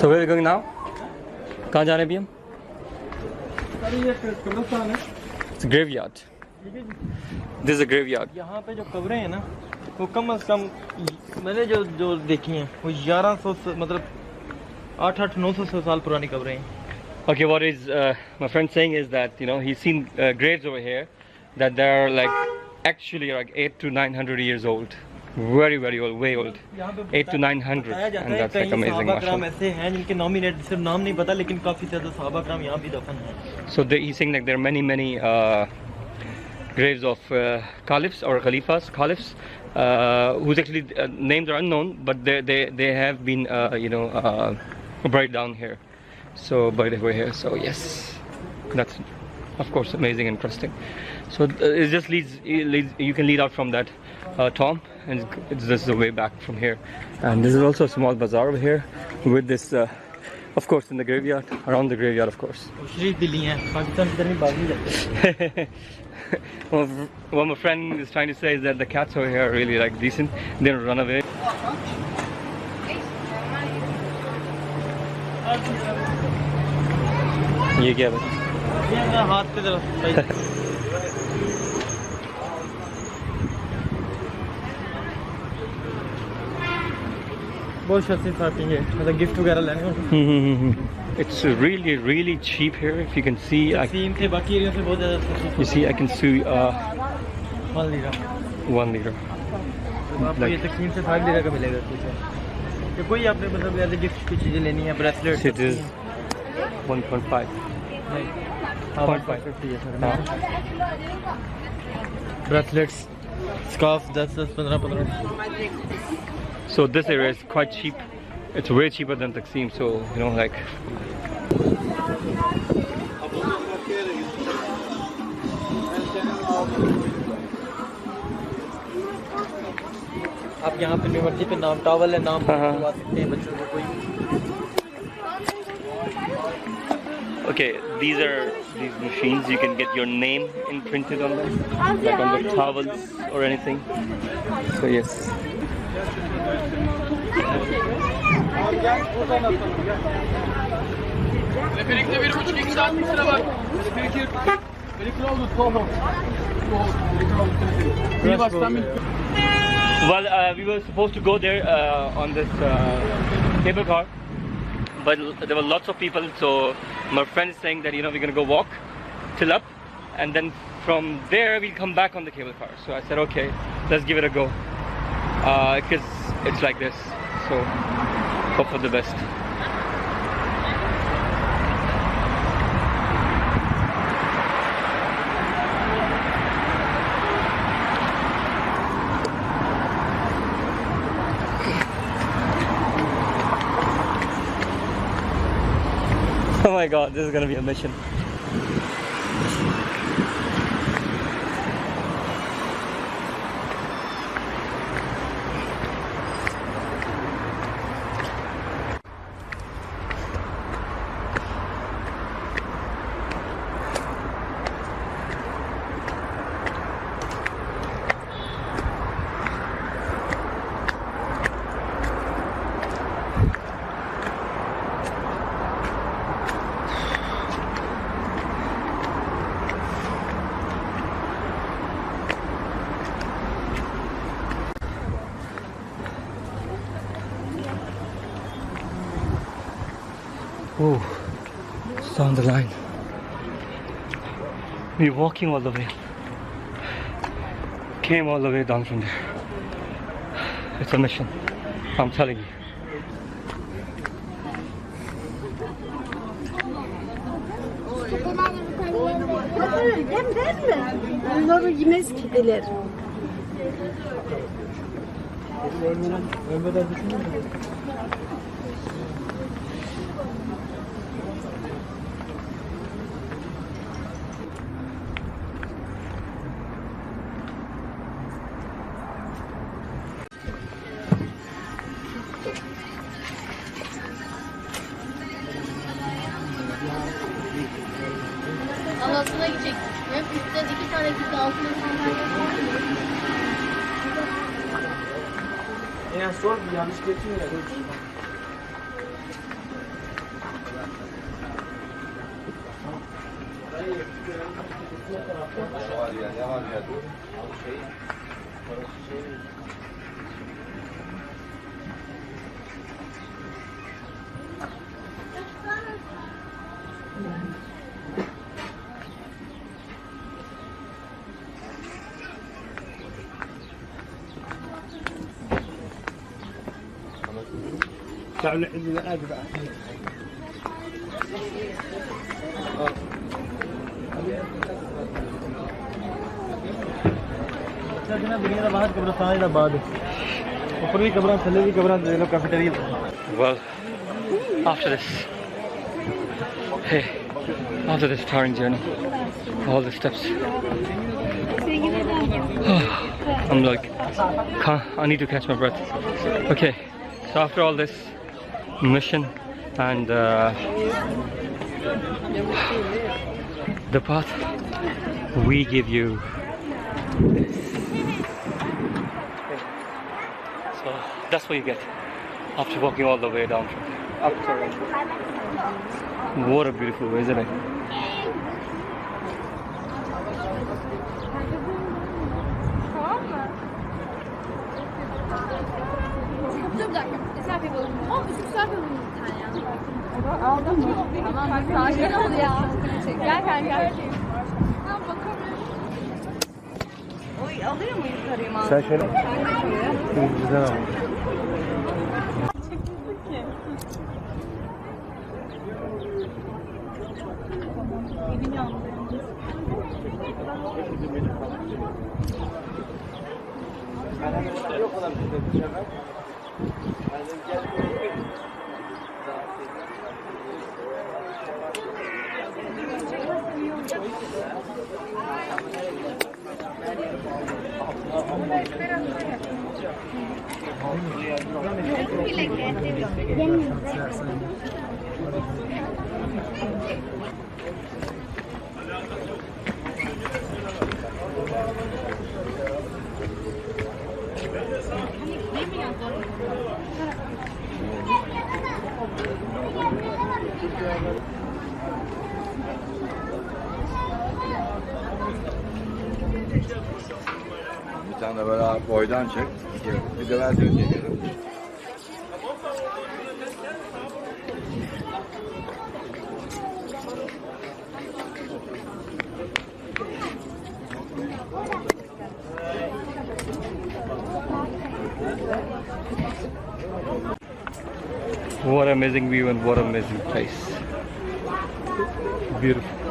So where are we going now? कहाँ जा रहे हैं अभी हम? It's a graveyard. This is a graveyard. यहाँ पे जो कब्रें हैं ना वो कम से कम मैंने जो देखी हैं वो 1100 मतलब 800-900 साल पुरानी कब्रें हैं. Okay, what is my friend saying is that he's seen graves over here that they're like actually like 800 to 900 years old. Very old, way old. 800 to 900, and that's like amazing. ऐसे हैं जिनके नॉमिनेट सिर्फ नाम नहीं पता लेकिन काफी ज्यादा सहाबा कराम यहाँ भी दफन हैं. So he's saying like there are many graves of caliphs or caliphs whose actually names are unknown, but they have been buried down here. So buried over here. So yes, that's of course amazing and interesting. So it just leads you can lead out from that tomb, and it's just the way back from here. And this is also a small bazaar over here with this of course in the graveyard, around the graveyard of course. What my friend is trying to say is that the cats over here are really like decent. They don't run away. ये क्या है? ये हाथ पे तरफ. बहुत सस्ती शॉपिंग है मतलब गिफ्ट वगैरह लेने हो. It's really cheap here. If you can see, सीम से बाकी एरिया से बहुत ज़्यादा सस्ती. You see, I can see 1 lira. 1 lira. आपको ये तकरीबन से 5 lira का मिलेगा कुछ. ये कोई आपने मतलब ऐसे गिफ्ट की चीज़ें लेनी है ब्रेसलेट. It is 1.5. 1.5 है sir. Bracelets scarf 10-15. So this area is quite cheap. It's way cheaper than Taksim. So like. आप यहाँ पे यूनिवर्सिटी पे नाम टावल है नाम लिखवा सकते हैं बच्चों को कोई. Okay, these machines. You can get your name imprinted on them, like on the towels or anything. So yes. Well, we were supposed to go there on this cable car, but there were lots of people. So my friend is saying that we're gonna go walk till up, and then from there we'll come back on the cable car. So I said okay, let's give it a go, because it's like this. So hope for the best. Oh my god, this is gonna be a mission. Oh, it's down the line. We're walking all the way. Came all the way down from there. It's a mission, I'm telling you. Onları yemez kidiler. Anasına gidecek. Hem üstten 2 tane gitti altına Yani sor yanlış geçmiyor. दुनिया का बाहर कब्रिस्तान का बाद ऊपर भी कब्रां थल्ले भी कब्रां दे लो cafeteria Well, after this, hey, after this tiring journey, all the steps, I'm like, I need to catch my breath. Okay, so after all this mission and the path, we give you this. So that's what you get after walking all the way down up to What a beautiful way, isn't it? Dur bir dakika. Selfie yapalım. Şu selfie yapalım bir tane ya. Aldın mı? Tamam. Sakin ol ya. Gel kanka. Oy alıyor mu yukarıya mı? Sen şöyle. Güzel ama. Bir tane de böyle boydan çek. Bir de ben seni çekerim. What amazing view and what amazing place. Beautiful.